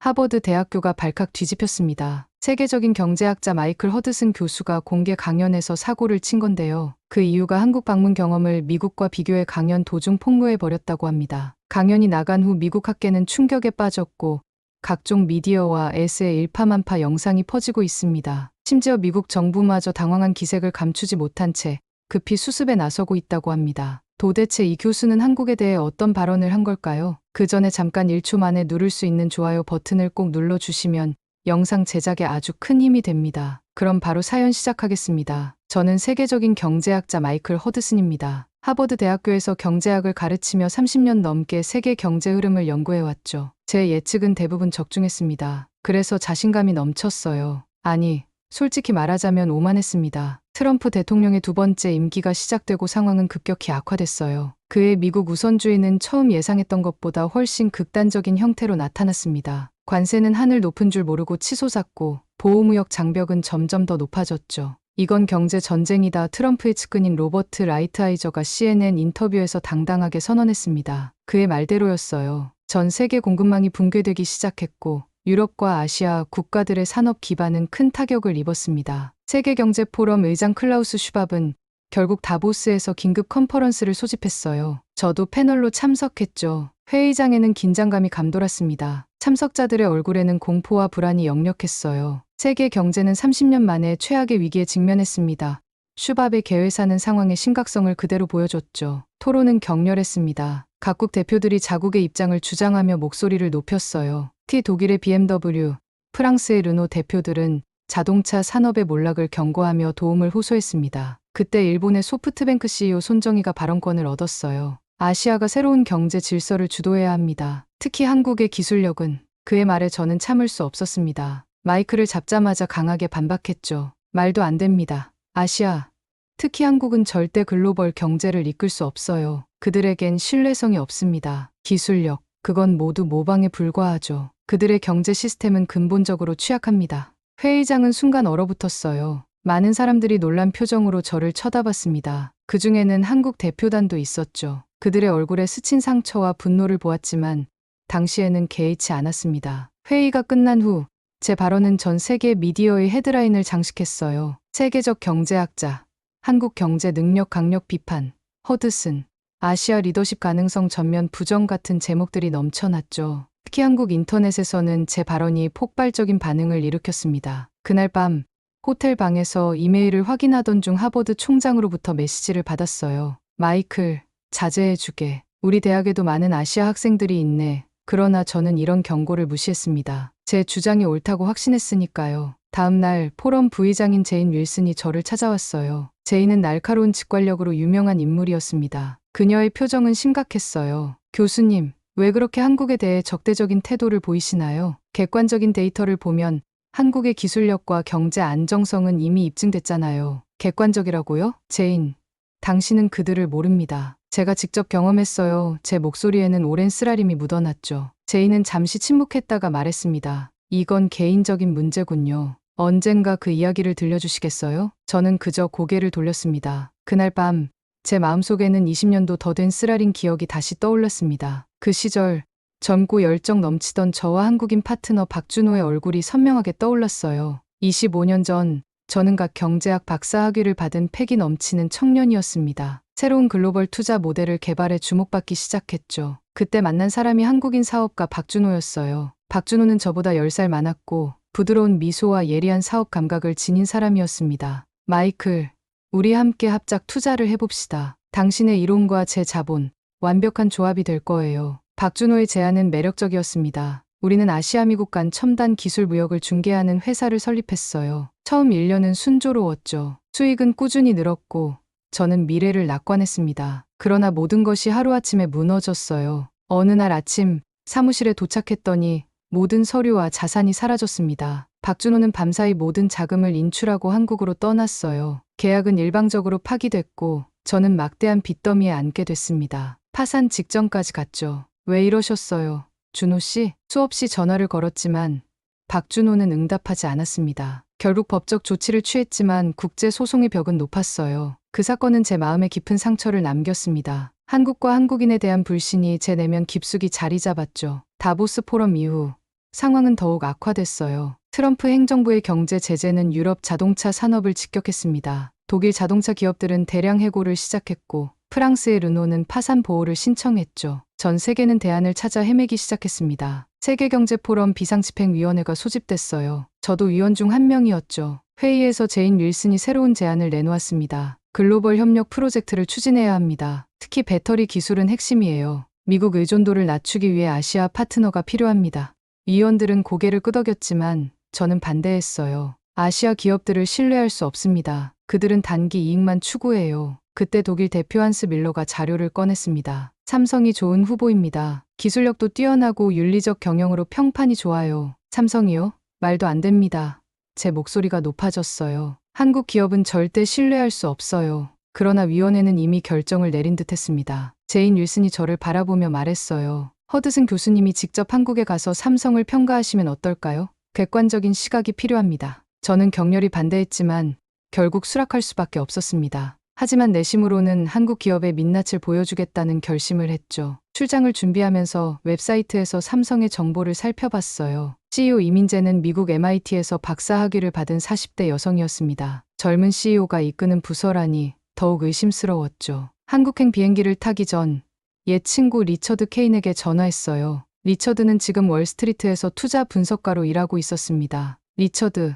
하버드 대학교가 발칵 뒤집혔습니다. 세계적인 경제학자 마이클 허드슨 교수가 공개 강연에서 사고를 친 건데요. 그 이유가 한국 방문 경험을 미국과 비교해 강연 도중 폭로해버렸다고 합니다. 강연이 나간 후 미국 학계는 충격에 빠졌고 각종 미디어와 S의 일파만파 영상이 퍼지고 있습니다. 심지어 미국 정부마저 당황한 기색을 감추지 못한 채 급히 수습에 나서고 있다고 합니다. 도대체 이 교수는 한국에 대해 어떤 발언을 한 걸까요? 그 전에 잠깐 1초 만에 누를 수 있는 좋아요 버튼을 꼭 눌러주시면 영상 제작에 아주 큰 힘이 됩니다. 그럼 바로 사연 시작하겠습니다. 저는 세계적인 경제학자 마이클 허드슨입니다. 하버드 대학교에서 경제학을 가르치며 30년 넘게 세계 경제 흐름을 연구해왔죠. 제 예측은 대부분 적중했습니다. 그래서 자신감이 넘쳤어요. 아니, 솔직히 말하자면 오만했습니다. 트럼프 대통령의 두 번째 임기가 시작되고 상황은 급격히 악화됐어요. 그의 미국 우선주의는 처음 예상했던 것보다 훨씬 극단적인 형태로 나타났습니다. 관세는 하늘 높은 줄 모르고 치솟았고 보호무역 장벽은 점점 더 높아졌죠. 이건 경제 전쟁이다. 트럼프의 측근인 로버트 라이트아이저가 CNN 인터뷰에서 당당하게 선언했습니다. 그의 말대로였어요. 전 세계 공급망이 붕괴되기 시작했고 유럽과 아시아 국가들의 산업 기반은 큰 타격을 입었습니다. 세계경제포럼 의장 클라우스 슈밥은 결국 다보스에서 긴급 컨퍼런스를 소집했어요. 저도 패널로 참석했죠. 회의장에는 긴장감이 감돌았습니다. 참석자들의 얼굴에는 공포와 불안이 역력했어요. 세계 경제는 30년 만에 최악의 위기에 직면했습니다. 슈밥의 개회사는 상황의 심각성을 그대로 보여줬죠. 토론은 격렬했습니다. 각국 대표들이 자국의 입장을 주장하며 목소리를 높였어요. 독일의 BMW, 프랑스의 르노 대표들은 자동차 산업의 몰락을 경고하며 도움을 호소했습니다. 그때 일본의 소프트뱅크 CEO 손정희가 발언권을 얻었어요. 아시아가 새로운 경제 질서를 주도해야 합니다. 특히 한국의 기술력은. 그의 말에 저는 참을 수 없었습니다. 마이크를 잡자마자 강하게 반박했죠. 말도 안 됩니다. 아시아, 특히 한국은 절대 글로벌 경제를 이끌 수 없어요. 그들에겐 신뢰성이 없습니다. 기술력, 그건 모두 모방에 불과하죠. 그들의 경제 시스템은 근본적으로 취약합니다. 회의장은 순간 얼어붙었어요. 많은 사람들이 놀란 표정으로 저를 쳐다봤습니다. 그 중에는 한국 대표단도 있었죠. 그들의 얼굴에 스친 상처와 분노를 보았지만 당시에는 개의치 않았습니다. 회의가 끝난 후 제 발언은 전 세계 미디어의 헤드라인을 장식했어요. 세계적 경제학자, 한국 경제 능력 강력 비판, 허드슨, 아시아 리더십 가능성 전면 부정 같은 제목들이 넘쳐났죠. 특히 한국 인터넷에서는 제 발언이 폭발적인 반응을 일으켰습니다. 그날 밤 호텔 방에서 이메일을 확인하던 중 하버드 총장으로부터 메시지를 받았어요. 마이클, 자제해주게. 우리 대학에도 많은 아시아 학생들이 있네. 그러나 저는 이런 경고를 무시했습니다. 제 주장이 옳다고 확신했으니까요. 다음 날 포럼 부의장인 제인 윌슨이 저를 찾아왔어요. 제인은 날카로운 직관력으로 유명한 인물이었습니다. 그녀의 표정은 심각했어요. 교수님, 왜 그렇게 한국에 대해 적대적인 태도를 보이시나요? 객관적인 데이터를 보면 한국의 기술력과 경제 안정성은 이미 입증됐잖아요. 객관적이라고요? 제인, 당신은 그들을 모릅니다. 제가 직접 경험했어요. 제 목소리에는 오랜 쓰라림이 묻어났죠. 제인은 잠시 침묵했다가 말했습니다. 이건 개인적인 문제군요. 언젠가 그 이야기를 들려주시겠어요? 저는 그저 고개를 돌렸습니다. 그날 밤 제 마음속에는 20년도 더 된 쓰라린 기억이 다시 떠올랐습니다. 그 시절 젊고 열정 넘치던 저와 한국인 파트너 박준호의 얼굴이 선명하게 떠올랐어요. 25년 전 저는 각 경제학 박사 학위를 받은 패기 넘치는 청년이었습니다. 새로운 글로벌 투자 모델을 개발해 주목받기 시작했죠. 그때 만난 사람이 한국인 사업가 박준호였어요. 박준호는 저보다 10살 많았고 부드러운 미소와 예리한 사업 감각을 지닌 사람이었습니다. 마이클, 우리 함께 합작 투자를 해봅시다. 당신의 이론과 제 자본, 완벽한 조합이 될 거예요. 박준호의 제안은 매력적이었습니다. 우리는 아시아 미국 간 첨단 기술 무역을 중개하는 회사를 설립했어요. 처음 1년은 순조로웠죠. 수익은 꾸준히 늘었고 저는 미래를 낙관했습니다. 그러나 모든 것이 하루아침에 무너졌어요. 어느 날 아침 사무실에 도착했더니 모든 서류와 자산이 사라졌습니다. 박준호는 밤사이 모든 자금을 인출하고 한국으로 떠났어요. 계약은 일방적으로 파기됐고 저는 막대한 빚더미에 앉게 됐습니다. 파산 직전까지 갔죠. 왜 이러셨어요, 준호 씨? 수없이 전화를 걸었지만 박준호는 응답하지 않았습니다. 결국 법적 조치를 취했지만 국제 소송의 벽은 높았어요. 그 사건은 제 마음에 깊은 상처를 남겼습니다. 한국과 한국인에 대한 불신이 제 내면 깊숙이 자리 잡았죠. 다보스 포럼 이후 상황은 더욱 악화됐어요. 트럼프 행정부의 경제 제재는 유럽 자동차 산업을 직격했습니다. 독일 자동차 기업들은 대량 해고를 시작했고 프랑스의 르노는 파산 보호를 신청했죠. 전 세계는 대안을 찾아 헤매기 시작했습니다. 세계경제포럼 비상집행위원회가 소집됐어요. 저도 위원 중 한 명이었죠. 회의에서 제인 윌슨이 새로운 제안을 내놓았습니다. 글로벌 협력 프로젝트를 추진해야 합니다. 특히 배터리 기술은 핵심이에요. 미국 의존도를 낮추기 위해 아시아 파트너가 필요합니다. 위원들은 고개를 끄덕였지만 저는 반대했어요. 아시아 기업들을 신뢰할 수 없습니다. 그들은 단기 이익만 추구해요. 그때 독일 대표 한스 밀러가 자료를 꺼냈습니다. 삼성이 좋은 후보입니다. 기술력도 뛰어나고 윤리적 경영으로 평판이 좋아요. 삼성이요? 말도 안 됩니다. 제 목소리가 높아졌어요. 한국 기업은 절대 신뢰할 수 없어요. 그러나 위원회는 이미 결정을 내린 듯 했습니다. 제인 윌슨이 저를 바라보며 말했어요. 허드슨 교수님이 직접 한국에 가서 삼성을 평가하시면 어떨까요? 객관적인 시각이 필요합니다. 저는 격렬히 반대했지만 결국 수락할 수밖에 없었습니다. 하지만 내심으로는 한국 기업의 민낯을 보여주겠다는 결심을 했죠. 출장을 준비하면서 웹사이트에서 삼성의 정보를 살펴봤어요. CEO 이민재는 미국 MIT에서 박사학위를 받은 40대 여성이었습니다. 젊은 CEO가 이끄는 부서라니 더욱 의심스러웠죠. 한국행 비행기를 타기 전 옛 친구 리처드 케인에게 전화했어요. 리처드는 지금 월스트리트에서 투자 분석가로 일하고 있었습니다. 리처드,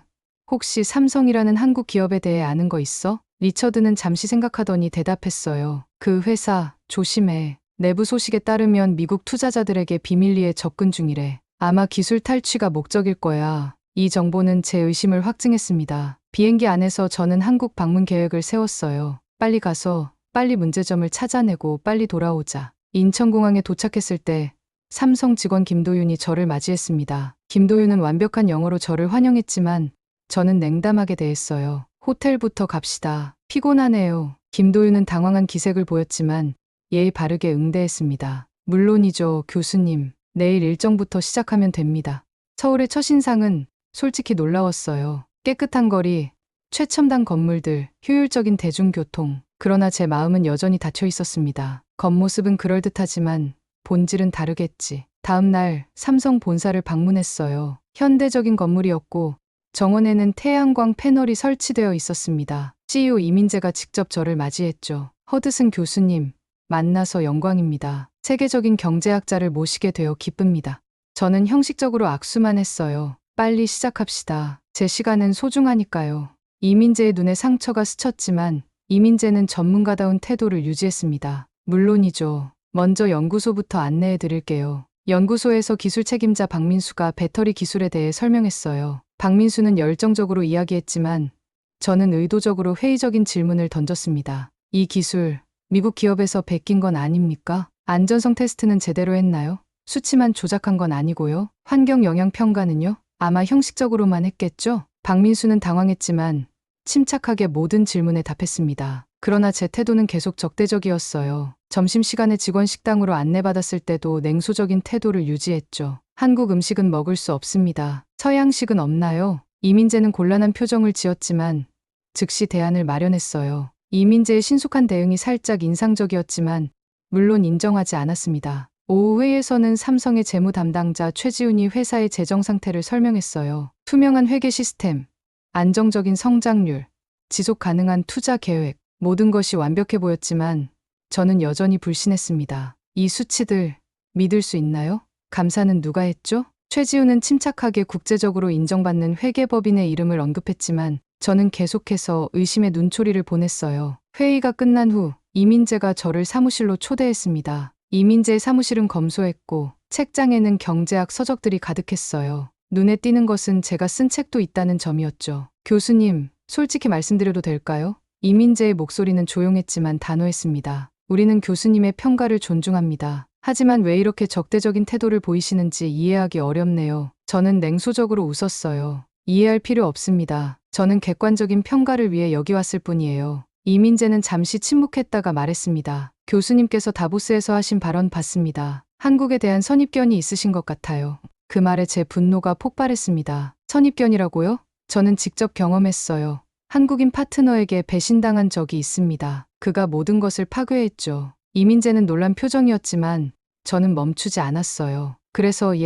혹시 삼성이라는 한국 기업에 대해 아는 거 있어? 리처드는 잠시 생각하더니 대답했어요. 그 회사, 조심해. 내부 소식에 따르면 미국 투자자들에게 비밀리에 접근 중이래. 아마 기술 탈취가 목적일 거야. 이 정보는 제 의심을 확증했습니다. 비행기 안에서 저는 한국 방문 계획을 세웠어요. 빨리 가서 빨리 문제점을 찾아내고 빨리 돌아오자. 인천공항에 도착했을 때 삼성 직원 김도윤이 저를 맞이했습니다. 김도윤은 완벽한 영어로 저를 환영했지만 저는 냉담하게 대했어요. 호텔부터 갑시다. 피곤하네요. 김도윤은 당황한 기색을 보였지만 예의 바르게 응대했습니다. 물론이죠, 교수님. 내일 일정부터 시작하면 됩니다. 서울의 첫인상은 솔직히 놀라웠어요. 깨끗한 거리, 최첨단 건물들, 효율적인 대중교통. 그러나 제 마음은 여전히 닫혀 있었습니다. 겉모습은 그럴듯하지만 본질은 다르겠지. 다음 날 삼성 본사를 방문했어요. 현대적인 건물이었고 정원에는 태양광 패널이 설치되어 있었습니다. CEO 이민재가 직접 저를 맞이했죠. 허드슨 교수님, 만나서 영광입니다. 세계적인 경제학자를 모시게 되어 기쁩니다. 저는 형식적으로 악수만 했어요. 빨리 시작합시다. 제 시간은 소중하니까요. 이민재의 눈에 상처가 스쳤지만 이민재는 전문가다운 태도를 유지했습니다. 물론이죠. 먼저 연구소부터 안내해 드릴게요. 연구소에서 기술 책임자 박민수가 배터리 기술에 대해 설명했어요. 박민수는 열정적으로 이야기했지만 저는 의도적으로 회의적인 질문을 던졌습니다. 이 기술, 미국 기업에서 베낀 건 아닙니까? 안전성 테스트는 제대로 했나요? 수치만 조작한 건 아니고요. 환경 영향 평가는요? 아마 형식적으로만 했겠죠? 박민수는 당황했지만 침착하게 모든 질문에 답했습니다. 그러나 제 태도는 계속 적대적이었어요. 점심시간에 직원 식당으로 안내받았을 때도 냉소적인 태도를 유지했죠. 한국 음식은 먹을 수 없습니다. 서양식은 없나요? 이민재는 곤란한 표정을 지었지만 즉시 대안을 마련했어요. 이민재의 신속한 대응이 살짝 인상적이었지만 물론 인정하지 않았습니다. 오후 회의에서는 삼성의 재무 담당자 최지훈이 회사의 재정 상태를 설명했어요. 투명한 회계 시스템, 안정적인 성장률, 지속 가능한 투자 계획, 모든 것이 완벽해 보였지만 저는 여전히 불신했습니다. 이 수치들 믿을 수 있나요? 감사는 누가 했죠? 최지훈은 침착하게 국제적으로 인정받는 회계법인의 이름을 언급했지만 저는 계속해서 의심의 눈초리를 보냈어요. 회의가 끝난 후 이민재가 저를 사무실로 초대했습니다. 이민재의 사무실은 검소했고 책장에는 경제학 서적들이 가득했어요. 눈에 띄는 것은 제가 쓴 책도 있다는 점이었죠. 교수님, 솔직히 말씀드려도 될까요? 이민재의 목소리는 조용했지만 단호했습니다. 우리는 교수님의 평가를 존중합니다. 하지만 왜 이렇게 적대적인 태도를 보이시는지 이해하기 어렵네요. 저는 냉소적으로 웃었어요. 이해할 필요 없습니다. 저는 객관적인 평가를 위해 여기 왔을 뿐이에요. 이민재는 잠시 침묵했다가 말했습니다. 교수님께서 다보스에서 하신 발언 봤습니다. 한국에 대한 선입견이 있으신 것 같아요. 그 말에 제 분노가 폭발했습니다. 선입견이라고요? 저는 직접 경험했어요. 한국인 파트너에게 배신당한 적이 있습니다. 그가 모든 것을 파괴했죠. 이민재는 놀란 표정이었지만 저는 멈추지 않았어요. 그래서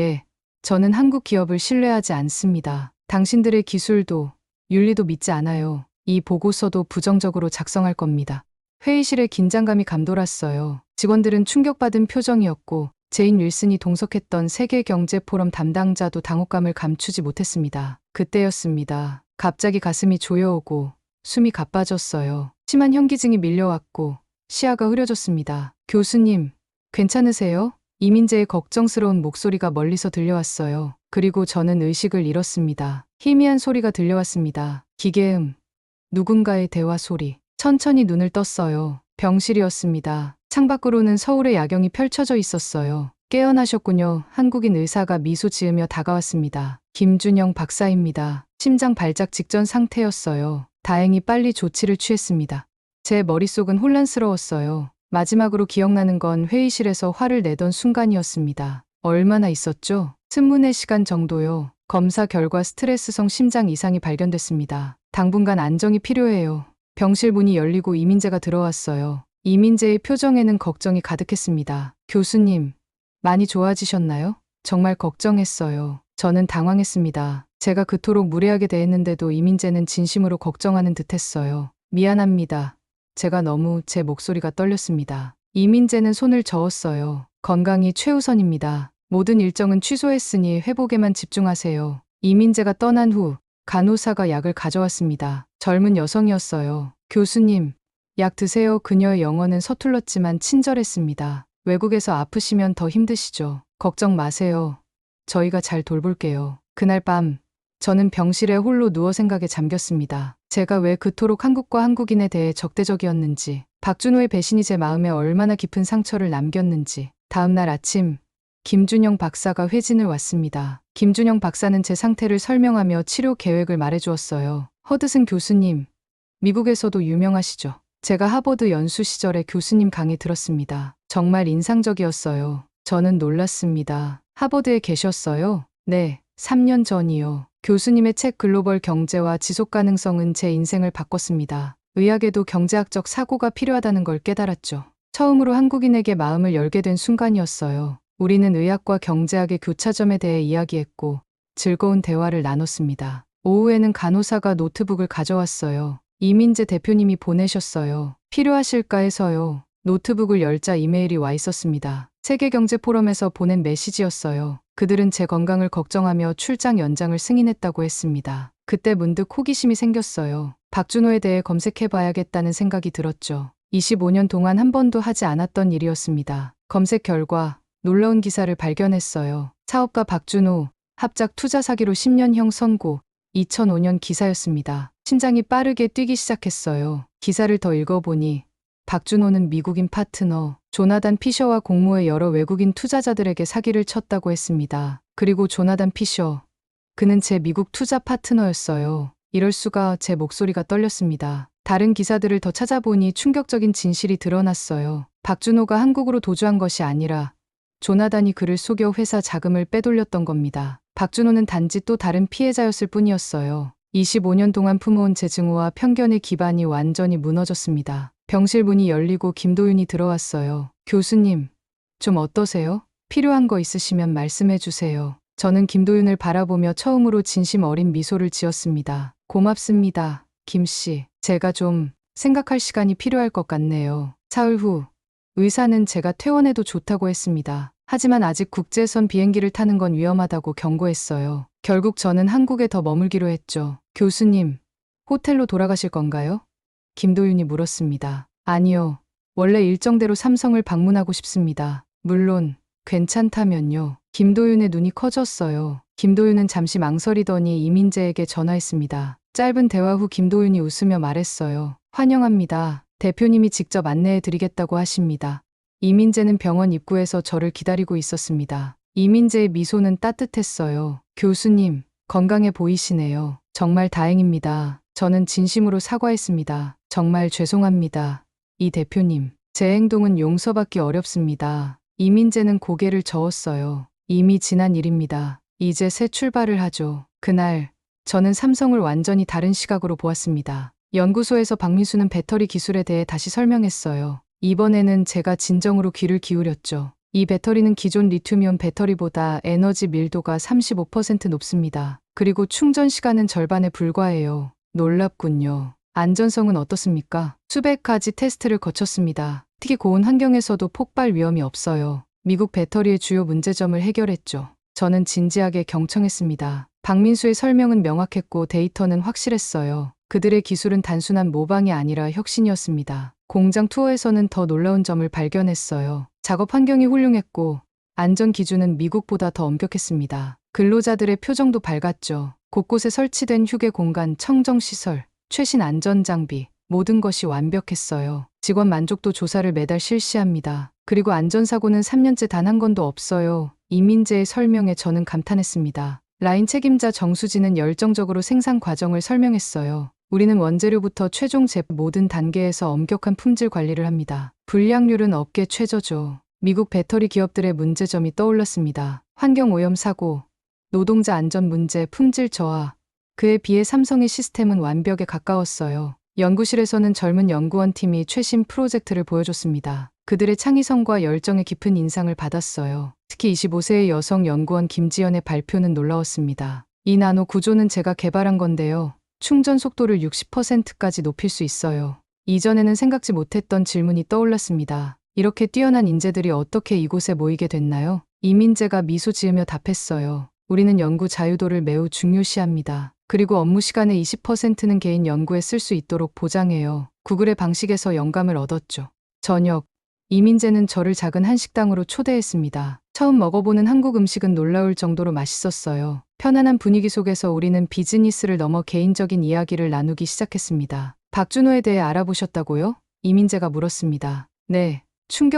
저는 한국 기업을 신뢰하지 않습니다. 당신들의 기술도 윤리도 믿지 않아요. 이 보고서도 부정적으로 작성할 겁니다. 회의실에 긴장감이 감돌았어요. 직원들은 충격받은 표정이었고 제인 윌슨이 동석했던 세계경제포럼 담당자도 당혹감을 감추지 못했습니다. 그때였습니다. 갑자기 가슴이 조여오고 숨이 가빠졌어요. 심한 현기증이 밀려왔고 시야가 흐려졌습니다. 교수님, 괜찮으세요? 이민재의 걱정스러운 목소리가 멀리서 들려왔어요. 그리고 저는 의식을 잃었습니다. 희미한 소리가 들려왔습니다. 기계음, 누군가의 대화 소리. 천천히 눈을 떴어요. 병실이었습니다. 창밖으로는 서울의 야경이 펼쳐져 있었어요. 깨어나셨군요. 한국인 의사가 미소 지으며 다가왔습니다. 김준영 박사입니다. 심장 발작 직전 상태였어요. 다행히 빨리 조치를 취했습니다. 제 머릿속은 혼란스러웠어요. 마지막으로 기억나는 건 회의실에서 화를 내던 순간이었습니다. 얼마나 있었죠? 10분의 시간 정도요. 검사 결과 스트레스성 심장 이상이 발견됐습니다. 당분간 안정이 필요해요. 병실 문이 열리고 이민재가 들어왔어요. 이민재의 표정에는 걱정이 가득했습니다. 교수님, 많이 좋아지셨나요? 정말 걱정했어요. 저는 당황했습니다. 제가 그토록 무례하게 대했는데도 이민재는 진심으로 걱정하는 듯했어요. 미안합니다. 제가 너무 제 목소리가 떨렸습니다. 이민재는 손을 저었어요. 건강이 최우선입니다. 모든 일정은 취소했으니 회복에만 집중하세요. 이민재가 떠난 후 간호사가 약을 가져왔습니다. 젊은 여성이었어요. 교수님, 약 드세요. 그녀의 영어는 서툴렀지만 친절했습니다. 외국에서 아프시면 더 힘드시죠. 걱정 마세요. 저희가 잘 돌볼게요. 그날 밤, 저는 병실에 홀로 누워 생각에 잠겼습니다. 제가 왜 그토록 한국과 한국인에 대해 적대적이었는지, 박준호의 배신이 제 마음에 얼마나 깊은 상처를 남겼는지. 다음 날 아침, 김준영 박사가 회진을 왔습니다. 김준영 박사는 제 상태를 설명하며 치료 계획을 말해주었어요. 허드슨 교수님, 미국에서도 유명하시죠? 제가 하버드 연수 시절에 교수님 강의 들었습니다. 정말 인상적이었어요. 저는 놀랐습니다. 하버드에 계셨어요? 네, 3년 전이요. 교수님의 책 글로벌 경제와 지속 가능성은 제 인생을 바꿨습니다. 의학에도 경제학적 사고가 필요하다는 걸 깨달았죠. 처음으로 한국인에게 마음을 열게 된 순간이었어요. 우리는 의학과 경제학의 교차점에 대해 이야기했고 즐거운 대화를 나눴습니다. 오후에는 간호사가 노트북을 가져왔어요. 이민재 대표님이 보내셨어요. 필요하실까 해서요. 노트북을 열자 이메일이 와 있었습니다. 세계경제포럼에서 보낸 메시지였어요. 그들은 제 건강을 걱정하며 출장 연장을 승인했다고 했습니다. 그때 문득 호기심이 생겼어요. 박준호에 대해 검색해봐야겠다는 생각이 들었죠. 25년 동안 한 번도 하지 않았던 일이었습니다. 검색 결과 놀라운 기사를 발견했어요. 사업가 박준호, 합작 투자 사기로 10년형 선고. 2005년 기사였습니다. 심장이 빠르게 뛰기 시작했어요. 기사를 더 읽어보니 박준호는 미국인 파트너 조나단 피셔와 공모해 여러 외국인 투자자들에게 사기를 쳤다고 했습니다. 그리고 조나단 피셔, 그는 제 미국 투자 파트너였어요. 이럴 수가. 제 목소리가 떨렸습니다. 다른 기사들을 더 찾아보니 충격적인 진실이 드러났어요. 박준호가 한국으로 도주한 것이 아니라 조나단이 그를 속여 회사 자금을 빼돌렸던 겁니다. 박준호는 단지 또 다른 피해자였을 뿐이었어요. 25년 동안 품어온 제 증오와 편견의 기반이 완전히 무너졌습니다. 병실 문이 열리고 김도윤이 들어왔어요. 교수님, 좀 어떠세요? 필요한 거 있으시면 말씀해 주세요. 저는 김도윤을 바라보며 처음으로 진심 어린 미소를 지었습니다. 고맙습니다, 김씨. 제가 좀 생각할 시간이 필요할 것 같네요. 사흘 후, 의사는 제가 퇴원해도 좋다고 했습니다. 하지만 아직 국제선 비행기를 타는 건 위험하다고 경고했어요. 결국 저는 한국에 더 머물기로 했죠. 교수님, 호텔로 돌아가실 건가요? 김도윤이 물었습니다. 아니요. 원래 일정대로 삼성을 방문하고 싶습니다. 물론 괜찮다면요. 김도윤의 눈이 커졌어요. 김도윤은 잠시 망설이더니 이민재에게 전화했습니다. 짧은 대화 후 김도윤이 웃으며 말했어요. 환영합니다. 대표님이 직접 안내해 드리겠다고 하십니다. 이민재는 병원 입구에서 저를 기다리고 있었습니다. 이민재의 미소는 따뜻했어요. 교수님, 건강해 보이시네요. 정말 다행입니다. 저는 진심으로 사과했습니다. 정말 죄송합니다. 이 대표님, 제 행동은 용서받기 어렵습니다. 이민재는 고개를 저었어요. 이미 지난 일입니다. 이제 새 출발을 하죠. 그날, 저는 삼성을 완전히 다른 시각으로 보았습니다. 연구소에서 박민수는 배터리 기술에 대해 다시 설명했어요. 이번에는 제가 진정으로 귀를 기울였죠. 이 배터리는 기존 리튬이온 배터리보다 에너지 밀도가 35% 높습니다. 그리고 충전 시간은 절반에 불과해요. 놀랍군요. 안전성은 어떻습니까? 수백 가지 테스트를 거쳤습니다. 특히 고온 환경에서도 폭발 위험이 없어요. 미국 배터리의 주요 문제점을 해결했죠. 저는 진지하게 경청했습니다. 박민수의 설명은 명확했고 데이터는 확실했어요. 그들의 기술은 단순한 모방이 아니라 혁신이었습니다. 공장 투어에서는 더 놀라운 점을 발견했어요. 작업 환경이 훌륭했고 안전 기준은 미국보다 더 엄격했습니다. 근로자들의 표정도 밝았죠. 곳곳에 설치된 휴게 공간, 청정 시설, 최신 안전 장비, 모든 것이 완벽했어요. 직원 만족도 조사를 매달 실시합니다. 그리고 안전사고는 3년째 단 한 건도 없어요. 이민재의 설명에 저는 감탄했습니다. 라인 책임자 정수진은 열정적으로 생산 과정을 설명했어요. 우리는 원재료부터 최종 제품 모든 단계에서 엄격한 품질 관리를 합니다. 불량률은 업계 최저죠. 미국 배터리 기업들의 문제점이 떠올랐습니다. 환경오염 사고, 노동자 안전 문제, 품질 저하. 그에 비해 삼성의 시스템은 완벽에 가까웠어요. 연구실에서는 젊은 연구원팀이 최신 프로젝트를 보여줬습니다. 그들의 창의성과 열정에 깊은 인상을 받았어요. 특히 25세의 여성 연구원 김지연의 발표는 놀라웠습니다. 이 나노 구조는 제가 개발한 건데요. 충전 속도를 60%까지 높일 수 있어요. 이전에는 생각지 못했던 질문이 떠올랐습니다. 이렇게 뛰어난 인재들이 어떻게 이곳에 모이게 됐나요? 이민재가 미소 지으며 답했어요. 우리는 연구 자유도를 매우 중요시합니다. 그리고 업무 시간의 20%는 개인 연구에 쓸 수 있도록 보장해요. 구글의 방식에서 영감을 얻었죠. 저녁, 이민재는 저를 작은 한식당으로 초대했습니다. 처음 먹어보는 한국 음식은 놀라울 정도로 맛있었어요. 편안한 분위기 속에서 우리는 비즈니스를 넘어 개인적인 이야기를 나누기 시작했습니다. 박준호에 대해 알아보셨다고요? 이민재가 물었습니다. 네,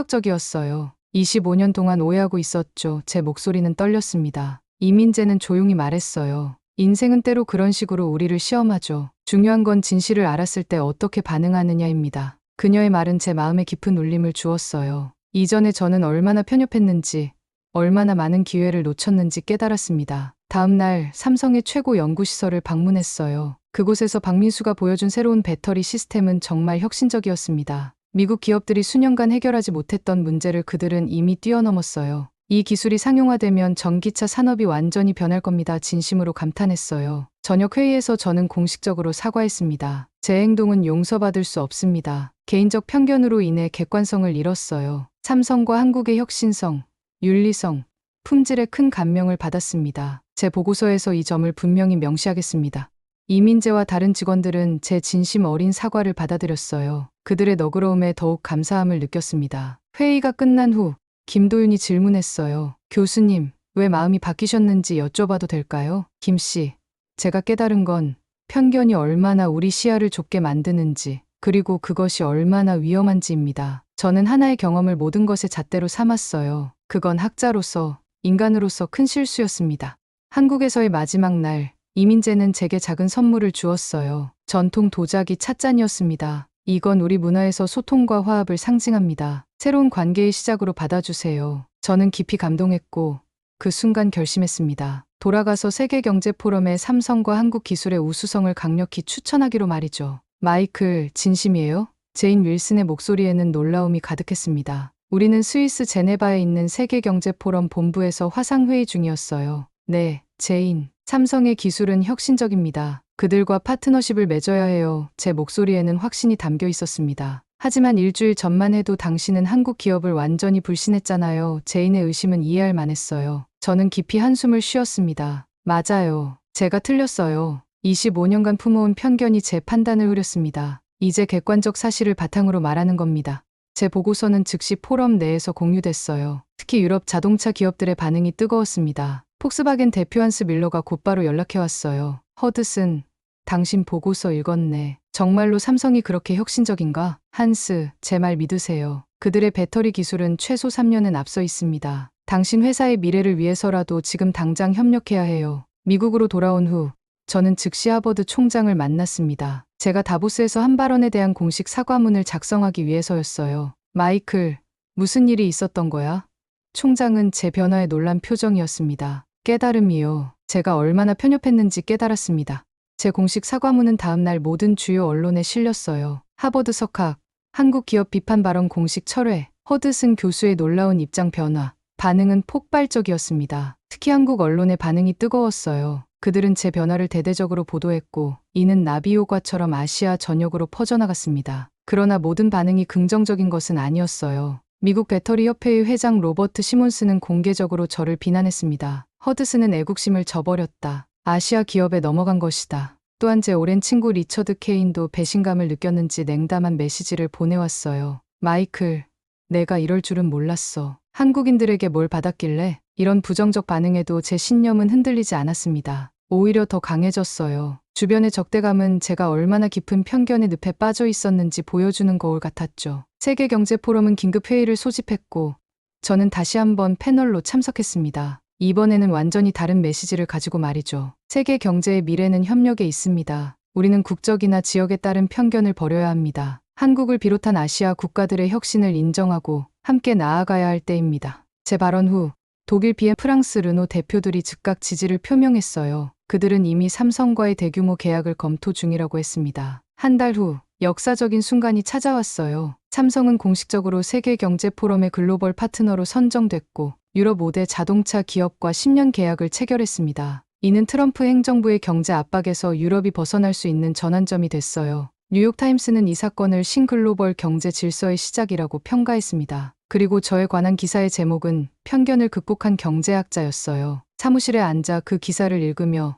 충격적이었어요. 25년 동안 오해하고 있었죠. 제 목소리는 떨렸습니다. 이민재는 조용히 말했어요. 인생은 때로 그런 식으로 우리를 시험하죠. 중요한 건 진실을 알았을 때 어떻게 반응하느냐입니다. 그녀의 말은 제 마음에 깊은 울림을 주었어요. 이전에 저는 얼마나 편협했는지, 얼마나 많은 기회를 놓쳤는지 깨달았습니다. 다음 날 삼성의 최고 연구시설을 방문했어요. 그곳에서 박민수가 보여준 새로운 배터리 시스템은 정말 혁신적이었습니다. 미국 기업들이 수년간 해결하지 못했던 문제를 그들은 이미 뛰어넘었어요. 이 기술이 상용화되면 전기차 산업이 완전히 변할 겁니다. 진심으로 감탄했어요. 저녁 회의에서 저는 공식적으로 사과했습니다. 제 행동은 용서받을 수 없습니다. 개인적 편견으로 인해 객관성을 잃었어요. 삼성과 한국의 혁신성, 윤리성, 품질에 큰 감명을 받았습니다. 제 보고서에서 이 점을 분명히 명시하겠습니다. 이민재와 다른 직원들은 제 진심 어린 사과를 받아들였어요. 그들의 너그러움에 더욱 감사함을 느꼈습니다. 회의가 끝난 후 김도윤이 질문했어요. 교수님, 왜 마음이 바뀌셨는지 여쭤봐도 될까요? 김 씨, 제가 깨달은 건 편견이 얼마나 우리 시야를 좁게 만드는지, 그리고 그것이 얼마나 위험한지입니다. 저는 하나의 경험을 모든 것의 잣대로 삼았어요. 그건 학자로서, 인간으로서 큰 실수였습니다. 한국에서의 마지막 날, 이민재는 제게 작은 선물을 주었어요. 전통 도자기 찻잔이었습니다. 이건 우리 문화에서 소통과 화합을 상징합니다. 새로운 관계의 시작으로 받아주세요. 저는 깊이 감동했고 그 순간 결심했습니다. 돌아가서 세계경제포럼에 삼성과 한국 기술의 우수성을 강력히 추천하기로 말이죠. 마이클, 진심이에요? 제인 윌슨의 목소리에는 놀라움이 가득했습니다. 우리는 스위스 제네바에 있는 세계경제포럼 본부에서 화상회의 중이었어요. 네, 제인. 삼성의 기술은 혁신적입니다. 그들과 파트너십을 맺어야 해요. 제 목소리에는 확신이 담겨 있었습니다. 하지만 일주일 전만 해도 당신은 한국 기업을 완전히 불신했잖아요. 제인의 의심은 이해할 만했어요. 저는 깊이 한숨을 쉬었습니다. 맞아요. 제가 틀렸어요. 25년간 품어온 편견이 제 판단을 흐렸습니다. 이제 객관적 사실을 바탕으로 말하는 겁니다. 제 보고서는 즉시 포럼 내에서 공유됐어요. 특히 유럽 자동차 기업들의 반응이 뜨거웠습니다. 폭스바겐 대표 한스 밀러가 곧바로 연락해왔어요. 허드슨, 당신 보고서 읽었네. 정말로 삼성이 그렇게 혁신적인가? 한스, 제 말 믿으세요. 그들의 배터리 기술은 최소 3년은 앞서 있습니다. 당신 회사의 미래를 위해서라도 지금 당장 협력해야 해요. 미국으로 돌아온 후 저는 즉시 하버드 총장을 만났습니다. 제가 다보스에서 한 발언에 대한 공식 사과문을 작성하기 위해서였어요. 마이클, 무슨 일이 있었던 거야? 총장은 제 변화에 놀란 표정이었습니다. 깨달음이요. 제가 얼마나 편협했는지 깨달았습니다. 제 공식 사과문은 다음날 모든 주요 언론에 실렸어요. 하버드 석학, 한국 기업 비판 발언 공식 철회, 허드슨 교수의 놀라운 입장 변화, 반응은 폭발적이었습니다. 특히 한국 언론의 반응이 뜨거웠어요. 그들은 제 변화를 대대적으로 보도했고 이는 나비효과처럼 아시아 전역으로 퍼져나갔습니다. 그러나 모든 반응이 긍정적인 것은 아니었어요. 미국 배터리 협회의 회장 로버트 시몬스는 공개적으로 저를 비난했습니다. 허드슨은 애국심을 저버렸다. 아시아 기업에 넘어간 것이다. 또한 제 오랜 친구 리처드 케인도 배신감을 느꼈는지 냉담한 메시지를 보내왔어요. 마이클, 내가 이럴 줄은 몰랐어. 한국인들에게 뭘 받았길래? 이런 부정적 반응에도 제 신념은 흔들리지 않았습니다. 오히려 더 강해졌어요. 주변의 적대감은 제가 얼마나 깊은 편견의 늪에 빠져 있었는지 보여주는 거울 같았죠. 세계경제포럼은 긴급 회의를 소집했고 저는 다시 한번 패널로 참석했습니다. 이번에는 완전히 다른 메시지를 가지고 말이죠. 세계 경제의 미래는 협력에 있습니다. 우리는 국적이나 지역에 따른 편견을 버려야 합니다. 한국을 비롯한 아시아 국가들의 혁신을 인정하고 함께 나아가야 할 때입니다. 제 발언 후 독일 BM 프랑스 르노 대표들이 즉각 지지를 표명했어요. 그들은 이미 삼성과의 대규모 계약을 검토 중이라고 했습니다. 한 달 후 역사적인 순간이 찾아왔어요. 삼성은 공식적으로 세계경제포럼의 글로벌 파트너로 선정됐고 유럽 5대 자동차 기업과 10년 계약을 체결했습니다. 이는 트럼프 행정부의 경제 압박에서 유럽이 벗어날 수 있는 전환점이 됐어요. 뉴욕타임스는 이 사건을 신글로벌 경제 질서의 시작이라고 평가했습니다. 그리고 저에 관한 기사의 제목은 편견을 극복한 경제학자였어요. 사무실에 앉아 그 기사를 읽으며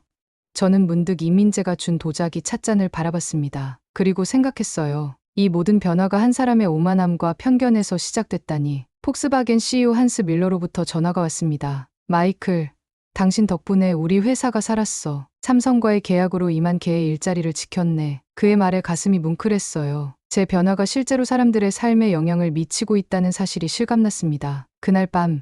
저는 문득 이민재가 준 도자기 찻잔을 바라봤습니다. 그리고 생각했어요. 이 모든 변화가 한 사람의 오만함과 편견에서 시작됐다니. 폭스바겐 CEO 한스 밀러로부터 전화가 왔습니다. 마이클, 당신 덕분에 우리 회사가 살았어. 삼성과의 계약으로 2만 개의 일자리를 지켰네. 그의 말에 가슴이 뭉클했어요. 제 변화가 실제로 사람들의 삶에 영향을 미치고 있다는 사실이 실감났습니다. 그날 밤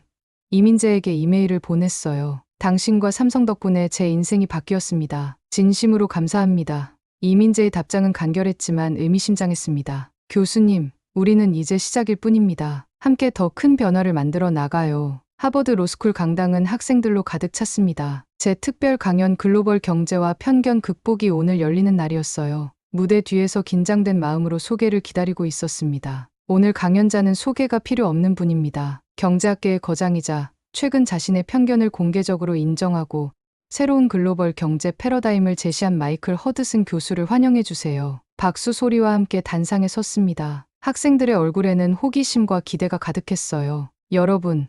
이민재에게 이메일을 보냈어요. 당신과 삼성 덕분에 제 인생이 바뀌었습니다. 진심으로 감사합니다. 이민재의 답장은 간결했지만 의미심장했습니다. 교수님, 우리는 이제 시작일 뿐입니다. 함께 더 큰 변화를 만들어 나가요. 하버드 로스쿨 강당은 학생들로 가득 찼습니다. 제 특별 강연 글로벌 경제와 편견 극복이 오늘 열리는 날이었어요. 무대 뒤에서 긴장된 마음으로 소개를 기다리고 있었습니다. 오늘 강연자는 소개가 필요 없는 분입니다. 경제학계의 거장이자 최근 자신의 편견을 공개적으로 인정하고 새로운 글로벌 경제 패러다임을 제시한 마이클 허드슨 교수를 환영해 주세요. 박수 소리와 함께 단상에 섰습니다. 학생들의 얼굴에는 호기심과 기대가 가득했어요. 여러분,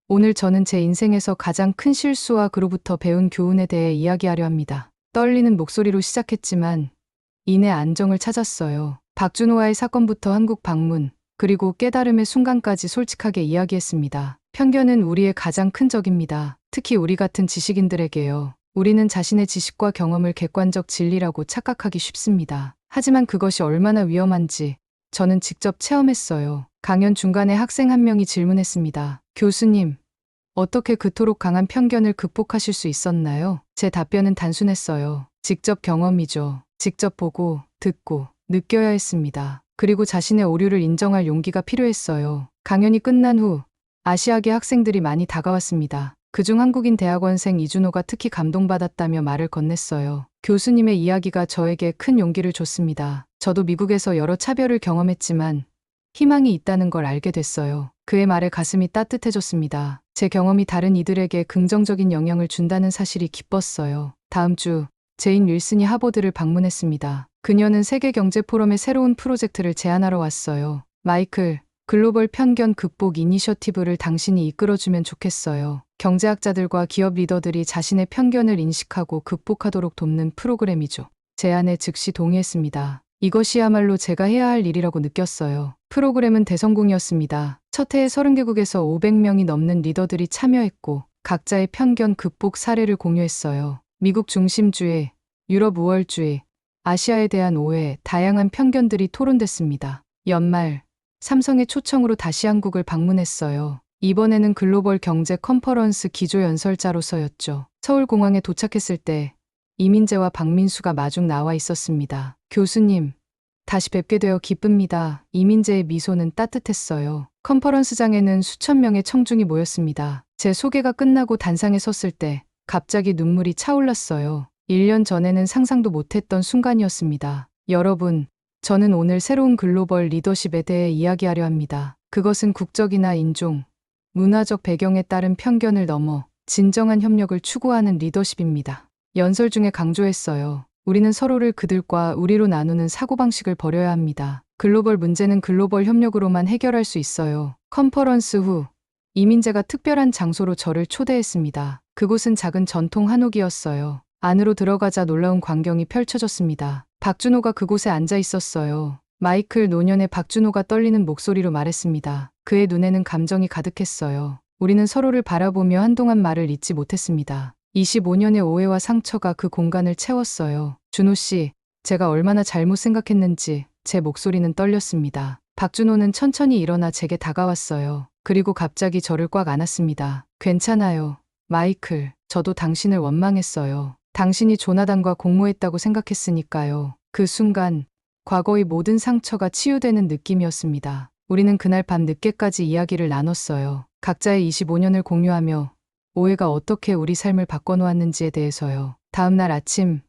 오늘 저는 제 인생에서 가장 큰 실수와 그로부터 배운 교훈에 대해 이야기하려 합니다. 떨리는 목소리로 시작했지만 이내 안정을 찾았어요. 박준호와의 사건부터 한국 방문, 그리고 깨달음의 순간까지 솔직하게 이야기했습니다. 편견은 우리의 가장 큰 적입니다. 특히 우리 같은 지식인들에게요. 우리는 자신의 지식과 경험을 객관적 진리라고 착각하기 쉽습니다. 하지만 그것이 얼마나 위험한지 저는 직접 체험했어요. 강연 중간에 학생 한 명이 질문했습니다. 교수님, 어떻게 그토록 강한 편견을 극복하실 수 있었나요? 제 답변은 단순했어요. 직접 경험이죠. 직접 보고, 듣고, 느껴야 했습니다. 그리고 자신의 오류를 인정할 용기가 필요했어요. 강연이 끝난 후 아시아계 학생들이 많이 다가왔습니다. 그중 한국인 대학원생 이준호가 특히 감동받았다며 말을 건넸어요. 교수님의 이야기가 저에게 큰 용기를 줬습니다. 저도 미국에서 여러 차별을 경험했지만 희망이 있다는 걸 알게 됐어요. 그의 말에 가슴이 따뜻해졌습니다. 제 경험이 다른 이들에게 긍정적인 영향을 준다는 사실이 기뻤어요. 다음 주 제인 윌슨이 하버드를 방문했습니다. 그녀는 세계경제포럼의 새로운 프로젝트를 제안하러 왔어요. 마이클, 글로벌 편견 극복 이니셔티브를 당신이 이끌어주면 좋겠어요. 경제학자들과 기업 리더들이 자신의 편견을 인식하고 극복하도록 돕는 프로그램이죠. 제안에 즉시 동의했습니다. 이것이야말로 제가 해야 할 일이라고 느꼈어요. 프로그램은 대성공이었습니다. 첫 해에 30개국에서 500명이 넘는 리더들이 참여했고 각자의 편견 극복 사례를 공유했어요. 미국 중심주의, 유럽 우월주의, 아시아에 대한 오해, 다양한 편견들이 토론됐습니다. 연말, 삼성의 초청으로 다시 한국을 방문했어요. 이번에는 글로벌 경제 컨퍼런스 기조연설자로서였죠. 서울공항에 도착했을 때 이민재와 박민수가 마중 나와 있었습니다. 교수님, 다시 뵙게 되어 기쁩니다. 이민재의 미소는 따뜻했어요. 컨퍼런스장에는 수천 명의 청중이 모였습니다. 제 소개가 끝나고 단상에 섰을 때 갑자기 눈물이 차올랐어요. 1년 전에는 상상도 못했던 순간이었습니다. 여러분, 저는 오늘 새로운 글로벌 리더십에 대해 이야기하려 합니다. 그것은 국적이나 인종, 문화적 배경에 따른 편견을 넘어 진정한 협력을 추구하는 리더십입니다. 연설 중에 강조했어요. 우리는 서로를 그들과 우리로 나누는 사고방식을 버려야 합니다. 글로벌 문제는 글로벌 협력으로만 해결할 수 있어요. 컨퍼런스 후 이민재가 특별한 장소로 저를 초대했습니다. 그곳은 작은 전통 한옥이었어요. 안으로 들어가자 놀라운 광경이 펼쳐졌습니다. 박준호가 그곳에 앉아 있었어요. 마이클 노년의 박준호가 떨리는 목소리로 말했습니다. 그의 눈에는 감정이 가득했어요. 우리는 서로를 바라보며 한동안 말을 잇지 못했습니다. 25년의 오해와 상처가 그 공간을 채웠어요. 준호 씨, 제가 얼마나 잘못 생각했는지 제 목소리는 떨렸습니다. 박준호는 천천히 일어나 제게 다가왔어요. 그리고 갑자기 저를 꽉 안았습니다. 괜찮아요. 마이클, 저도 당신을 원망했어요. 당신이 조나단과 공모했다고 생각했으니까요. 그 순간 과거의 모든 상처가 치유되는 느낌이었습니다. 우리는 그날 밤 늦게까지 이야기를 나눴어요. 각자의 25년을 공유하며 오해가 어떻게 우리 삶을 바꿔놓았는지에 대해서요. 다음 날 아침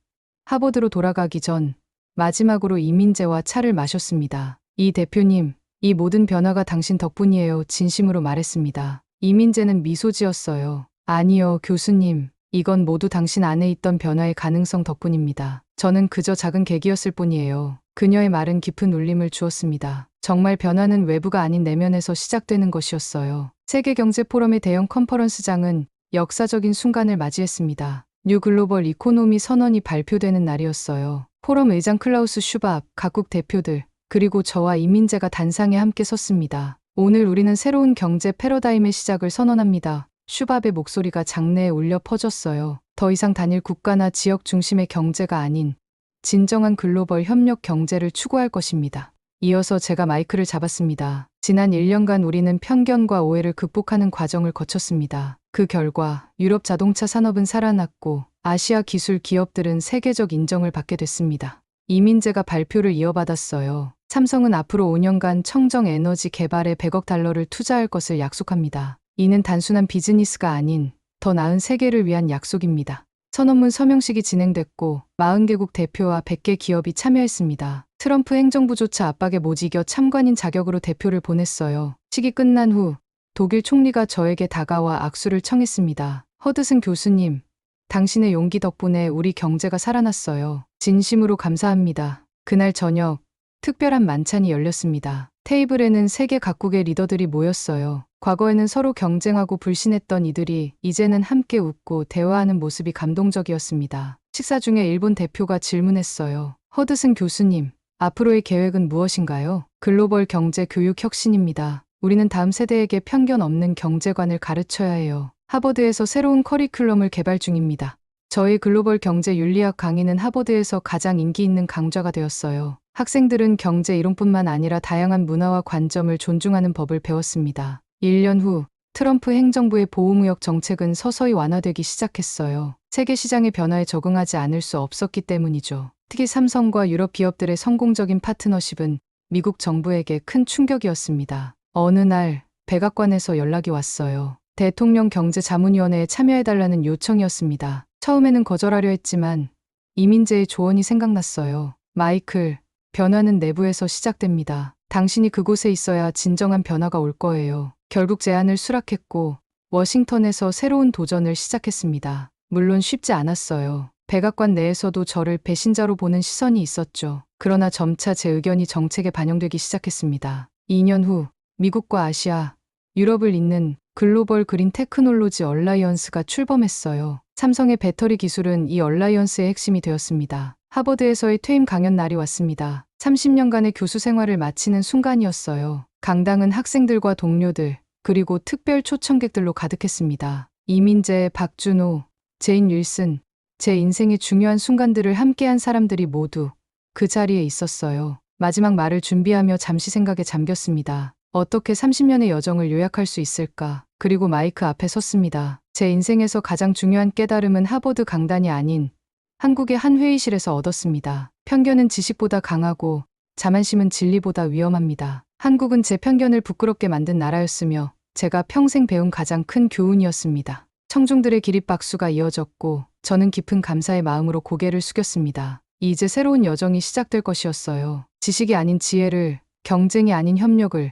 하버드로 돌아가기 전 마지막으로 이민재와 차를 마셨습니다. 이 대표님, 이 모든 변화가 당신 덕분이에요. 진심으로 말했습니다. 이민재는 미소 지었어요. 아니요, 교수님. 이건 모두 당신 안에 있던 변화의 가능성 덕분입니다. 저는 그저 작은 계기였을 뿐이에요. 그녀의 말은 깊은 울림을 주었습니다. 정말 변화는 외부가 아닌 내면에서 시작되는 것이었어요. 세계경제포럼의 대형 컨퍼런스장은 역사적인 순간을 맞이했습니다. 뉴 글로벌 이코노미 선언이 발표되는 날이었어요. 포럼 의장 클라우스 슈밥, 각국 대표들, 그리고 저와 이민재가 단상에 함께 섰습니다. 오늘 우리는 새로운 경제 패러다임의 시작을 선언합니다. 슈밥의 목소리가 장내에 울려 퍼졌어요. 더 이상 단일 국가나 지역 중심의 경제가 아닌 진정한 글로벌 협력 경제를 추구할 것입니다. 이어서 제가 마이크를 잡았습니다. 지난 1년간 우리는 편견과 오해를 극복하는 과정을 거쳤습니다. 그 결과 유럽 자동차 산업은 살아났고 아시아 기술 기업들은 세계적 인정을 받게 됐습니다. 이민재가 발표를 이어받았어요. 삼성은 앞으로 5년간 청정 에너지 개발에 100억 달러를 투자할 것을 약속합니다. 이는 단순한 비즈니스가 아닌 더 나은 세계를 위한 약속입니다. 선언문 서명식이 진행됐고 40개국 대표와 100개 기업이 참여했습니다. 트럼프 행정부조차 압박에 못 이겨 참관인 자격으로 대표를 보냈어요. 식이 끝난 후 독일 총리가 저에게 다가와 악수를 청했습니다. 허드슨 교수님, 당신의 용기 덕분에 우리 경제가 살아났어요. 진심으로 감사합니다. 그날 저녁 특별한 만찬이 열렸습니다. 테이블에는 세계 각국의 리더들이 모였어요. 과거에는 서로 경쟁하고 불신했던 이들이 이제는 함께 웃고 대화하는 모습이 감동적이었습니다. 식사 중에 일본 대표가 질문했어요. 허드슨 교수님, 앞으로의 계획은 무엇인가요? 글로벌 경제 교육 혁신입니다. 우리는 다음 세대에게 편견 없는 경제관을 가르쳐야 해요. 하버드에서 새로운 커리큘럼을 개발 중입니다. 저의 글로벌 경제 윤리학 강의는 하버드에서 가장 인기 있는 강좌가 되었어요. 학생들은 경제 이론뿐만 아니라 다양한 문화와 관점을 존중하는 법을 배웠습니다. 1년 후 트럼프 행정부의 보호무역 정책은 서서히 완화되기 시작했어요. 세계 시장의 변화에 적응하지 않을 수 없었기 때문이죠. 특히 삼성과 유럽 기업들의 성공적인 파트너십은 미국 정부에게 큰 충격이었습니다. 어느 날 백악관에서 연락이 왔어요. 대통령 경제자문위원회에 참여해달라는 요청이었습니다. 처음에는 거절하려 했지만 이민재의 조언이 생각났어요. 마이클, 변화는 내부에서 시작됩니다. 당신이 그곳에 있어야 진정한 변화가 올 거예요. 결국 제안을 수락했고 워싱턴에서 새로운 도전을 시작했습니다. 물론 쉽지 않았어요. 백악관 내에서도 저를 배신자로 보는 시선이 있었죠. 그러나 점차 제 의견이 정책에 반영되기 시작했습니다. 2년 후 미국과 아시아, 유럽을 잇는 글로벌 그린 테크놀로지 얼라이언스가 출범했어요. 삼성의 배터리 기술은 이 얼라이언스의 핵심이 되었습니다. 하버드에서의 퇴임 강연 날이 왔습니다. 30년간의 교수 생활을 마치는 순간이었어요. 강당은 학생들과 동료들, 그리고 특별 초청객들로 가득했습니다. 이민재, 박준호, 제인 윌슨, 제 인생의 중요한 순간들을 함께한 사람들이 모두 그 자리에 있었어요. 마지막 말을 준비하며 잠시 생각에 잠겼습니다. 어떻게 30년의 여정을 요약할 수 있을까? 그리고 마이크 앞에 섰습니다. 제 인생에서 가장 중요한 깨달음은 하버드 강단이 아닌 한국의 한 회의실에서 얻었습니다. 편견은 지식보다 강하고 자만심은 진리보다 위험합니다. 한국은 제 편견을 부끄럽게 만든 나라였으며 제가 평생 배운 가장 큰 교훈이었습니다. 청중들의 기립박수가 이어졌고 저는 깊은 감사의 마음으로 고개를 숙였습니다. 이제 새로운 여정이 시작될 것이었어요. 지식이 아닌 지혜를, 경쟁이 아닌 협력을,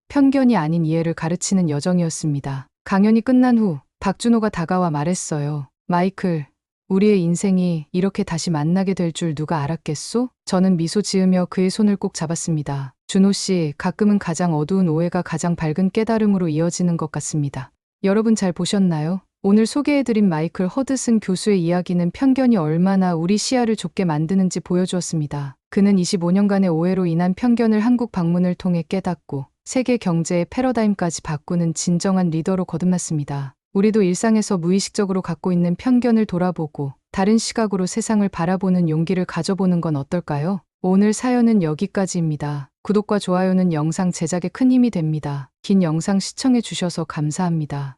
편견이 아닌 이해를 가르치는 여정이었습니다. 강연이 끝난 후 박준호가 다가와 말했어요. 마이클, 우리의 인생이 이렇게 다시 만나게 될 줄 누가 알았겠소? 저는 미소 지으며 그의 손을 꼭 잡았습니다. 준호 씨, 가끔은 가장 어두운 오해가 가장 밝은 깨달음으로 이어지는 것 같습니다. 여러분 잘 보셨나요? 오늘 소개해드린 마이클 허드슨 교수의 이야기는 편견이 얼마나 우리 시야를 좁게 만드는지 보여주었습니다. 그는 25년간의 오해로 인한 편견을 한국 방문을 통해 깨닫고 세계 경제의 패러다임까지 바꾸는 진정한 리더로 거듭났습니다. 우리도 일상에서 무의식적으로 갖고 있는 편견을 돌아보고 다른 시각으로 세상을 바라보는 용기를 가져보는 건 어떨까요? 오늘 사연은 여기까지입니다. 구독과 좋아요는 영상 제작에 큰 힘이 됩니다. 긴 영상 시청해 주셔서 감사합니다.